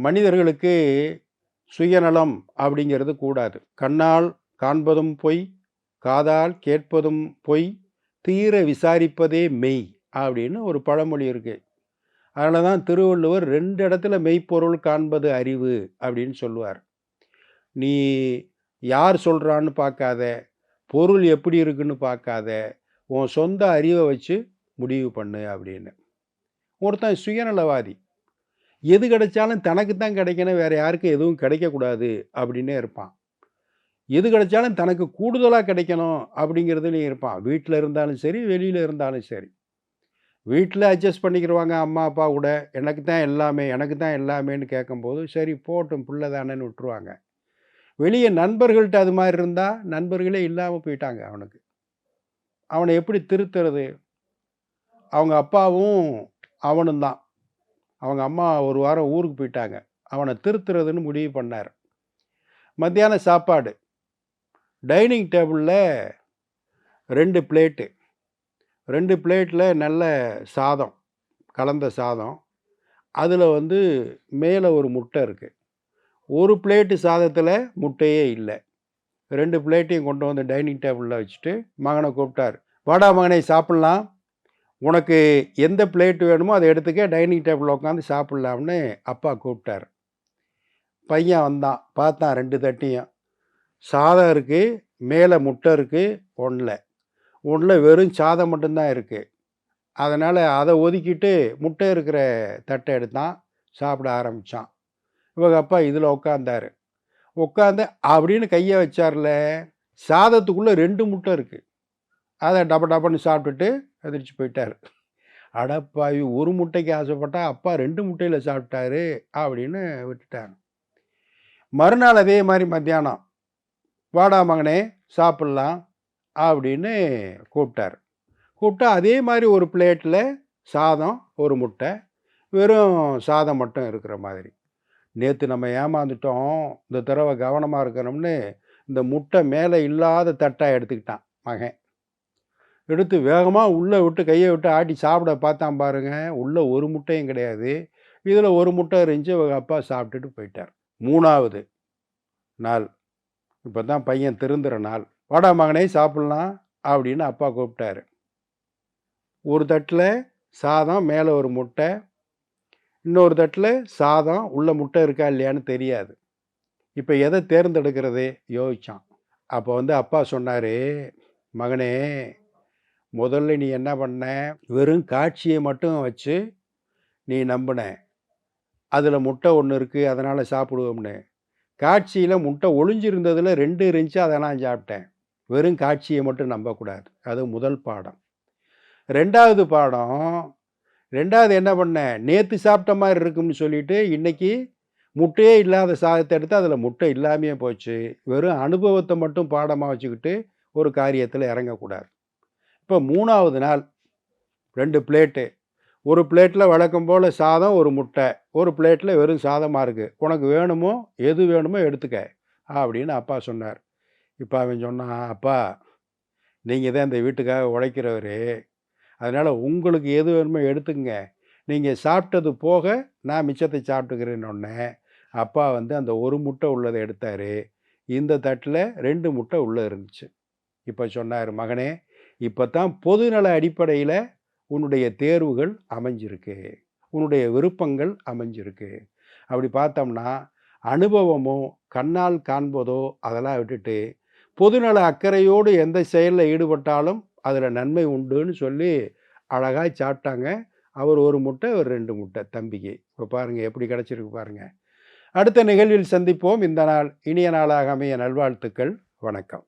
மனிதர்களுக்கு சுயநலம் அப்படிங்கிறது கூடாது. கண்ணால் காண்பதும் பொய், காதால் கேட்பதும் பொய், தீர விசாரிப்பதே மெய் அப்படின்னு ஒரு பழமொழி இருக்கு. அதனால தான் திருவள்ளுவர் 2 இடத்துல மெய்ப்பொருள் காண்பது அறிவு அப்படின்னு சொல்லுவார். நீ யார் சொல்றான்னு பார்க்காத, பொருள் எப்படி இருக்குன்னு பார்க்காத, உன் சொந்த அறிவை வச்சு முடிவு பண்ணு அப்படின்னு. ஒருத்தன் சுயநலவாதி. எது கிடைச்சாலும் தனக்கு தான் கிடைக்கணும், வேற யாருக்கும் எதுவும் கிடைக்கக்கூடாது அப்படின்னே இருப்பான். எது கிடைச்சாலும் தனக்கு கூடுதலா கிடைக்கணும் அப்படிங்கிறதுலயும் இருப்பான். வீட்ல இருந்தாலும் சரி, வெளியில இருந்தாலும் சரி. வீட்ல அட்ஜஸ்ட் பண்ணிக்கிருவாங்க அம்மா, அப்பா கூட. எனக்கு தான் எல்லாமே, எனக்கு தான் எல்லாமேன்னு கேட்கும்போது, சரி போட்டும் பிள்ளை தானேன்னு விட்டுருவாங்க. வெளிய நண்பர்கள்ட்ட அது மாரி இருந்தா, நண்பர்களே இல்லாம போயிட்டாங்க அவனுக்கு. அவன எப்படி திருத்துறது? அவங்க அப்பாவும் அவனும் தான். அவங்க அம்மா ஒரு வாரம் ஊருக்கு போயிட்டாங்க. அவன திருத்துறதுன்னு முடிவு பண்ணாரு. மத்தியானம் சாப்பாடு. டைனிங் டேபிள்ல 2 பிளேட்டு. 2 பிளேட்ல நல்ல சாதம், கலந்த சாதம். அதில வந்து மேல ஒரு முட்டை இருக்கு. ஒரு பிளேட்டு சாதத்தில முட்டையே இல்ல. 2 பிளேட்டையும் கொண்டு வந்து டைனிங் டேபிள்ல வச்சுட்டு மகன கூப்பிட்டாரு. "வாடா மகனே சாப்பிடலாம். உனக்கு எந்த பிளேட் வேணுமோ அத எடுத்துக்க. டைனிங் டேபிள்ல உட்காந்து சாப்பிடலாம்னு" அப்பா கூப்பிட்டாரு. பையன் வந்தான். பார்த்தான் 2 தட்டையும். சாதம் இருக்கு, மேல முட்டை இருக்கு, ஒண்ணுல வெறும் சாதம் மட்டும் தான் இருக்கு. அதனால அத ஒதுக்கிட்டு முட்டை இருக்கிற தட்ட எடுத்தான். சாப்பிட ஆரம்பிச்சான். இவங்க அப்பா இதுல உட்கார்ந்தாரு. உட்கார்ந்து அப்படின்னு கைய வச்சார்ல, சாதத்துக்குள்ள 2 முட்டை இருக்கு. அத டப டபன்னு சாப்பிட்டுட்டு எந்திரிச்சு போயிட்டாரு. அடப்பாவி! ஒரு முட்டைக்கு ஆசைப்பட்டா அப்பா 2 முட்டையில சாப்பிட்டாரு அப்படின்னு விட்டுட்டாங்க. மறுநாள் அதே மாரி மத்தியானம், "வாடா மகனே சாப்பிடலாம்" அப்படின்னு கூப்பிட்டாரு. கூப்பிட்டா அதே மாரி ஒரு பிளேட்ல சாதம், ஒரு முட்டை, வெறும் சாதம் மட்டும் இருக்கிற மாதிரி. நேத்து நம்ம ஏமாந்துட்டோம். இந்த தடவ கவனமா இருக்கணும்னு இந்த முட்டை மேல இல்லாத தட்டா எடுத்துக்கிட்டான் மகன். எடுத்து வேகமா உள்ள விட்டு கைய விட்டு ஆட்டி சாப்பிட பார்த்தான் பாருங்க. உள்ள ஒரு முட்டையும் கிடையாது. இதுல ஒரு முட்டை இருந்துச்சு. இவங்க அப்பா சாப்பிட்டுட்டு போயிட்டார். 3வது நாள். இப்பதான் பையன் திருந்துற நாள். "வாடா மகனே சாப்பிடலாம்" அப்படின்னு அப்பா கூப்பிட்டாரு. ஒரு தட்டுல சாதம், மேல ஒரு முட்டை. இன்னொரு தட்டுல சாதம், உள்ள முட்டை இருக்கா இல்லையான்னு தெரியாது. இப்ப எத தேர்ந்தெடுக்கிறது? யோசிச்சான். அப்ப வந்து அப்பா சொன்னாரு, "மகனே, முதல்ல நீ என்ன பண்ண? வெறும் காட்சிய மட்டும் வச்சு நீ நம்புன. அதுல முட்டை ஒண்ணு இருக்கு, அதனால சாப்பிடுவோம்னு. காட்சியில முட்டை ஒளிஞ்சிருந்ததுல 2 இருந்துச்சு, அத நான் சாப்பிட்டேன். வெறும் காட்சிய மட்டும் நம்பக்கூடாது." அது முதல் பாடம். 2வது பாடம், 2வது என்ன பண்ணேன்? நேத்து சாப்பிட்ட மாரி இருக்கும்னு சொல்லிட்டு, இன்னைக்கு முட்டையே இல்லாத சாதத்த எடுத்து அதில முட்டை இல்லாமயே போச்சு. வெறும் அனுபவத்த மட்டும் பாடமா வச்சுக்கிட்டு ஒரு காரியத்தில இறங்கக்கூடாது. இப்ப 3வது நாள் 2 பிளேட்டு. ஒரு பிளேட்ல வழக்கம் போல சாதம், ஒரு முட்டை. ஒரு பிளேட்ல வெறும் சாதமா இருக்கு. "உனக்கு வேணுமோ, எது வேணுமோ எடுத்துக்க" அப்படின்னு அப்பா சொன்னார். இப்ப அவன் சொன்னான், "அப்பா, நீங்க தான் இந்த வீட்டுக்காக உழைக்கிறவரு. அதனால உங்களுக்கு எது வேணுமோ எடுத்துக்கங்க. நீங்க சாப்பிட்டது போக நான் மிச்சத்தை சாப்பிட்டுக்கிறேன்னோன்னே, அப்பா வந்து அந்த ஒரு முட்டை உள்ளத எடுத்தாரு. இந்த தட்டுல 2 முட்டை உள்ள இருந்துச்சு. இப்ப சொன்னாரு, "மகனே, இப்பதான் பொதுநல அடிப்படையில உன்னுடைய தேர்வுகள் அமைஞ்சிருக்கு. உன்னுடைய விருப்பங்கள் அமைஞ்சிருக்கு." அப்படி பார்த்தோம்னா, அனுபவமோ, கண்ணால் காண்பதோ அதெல்லாம் விட்டுட்டு, பொதுநல அக்கறையோடு எந்த செயல்ல ஈடுபட்டாலும் அதுல நன்மை உண்டுன்னு சொல்லி அழகா சாப்பிட்டாங்க. அவர் 1 முட்டை, இவர் 2 முட்டை தம்பிக்கு. இப்ப பாருங்க எப்படி கிடைச்சிருக்கு பாருங்க. அடுத்த நிகழ்வில் சந்திப்போம். இந்த நாள் இனிய நாளாக அமைய நல்வாழ்த்துக்கள். வணக்கம்.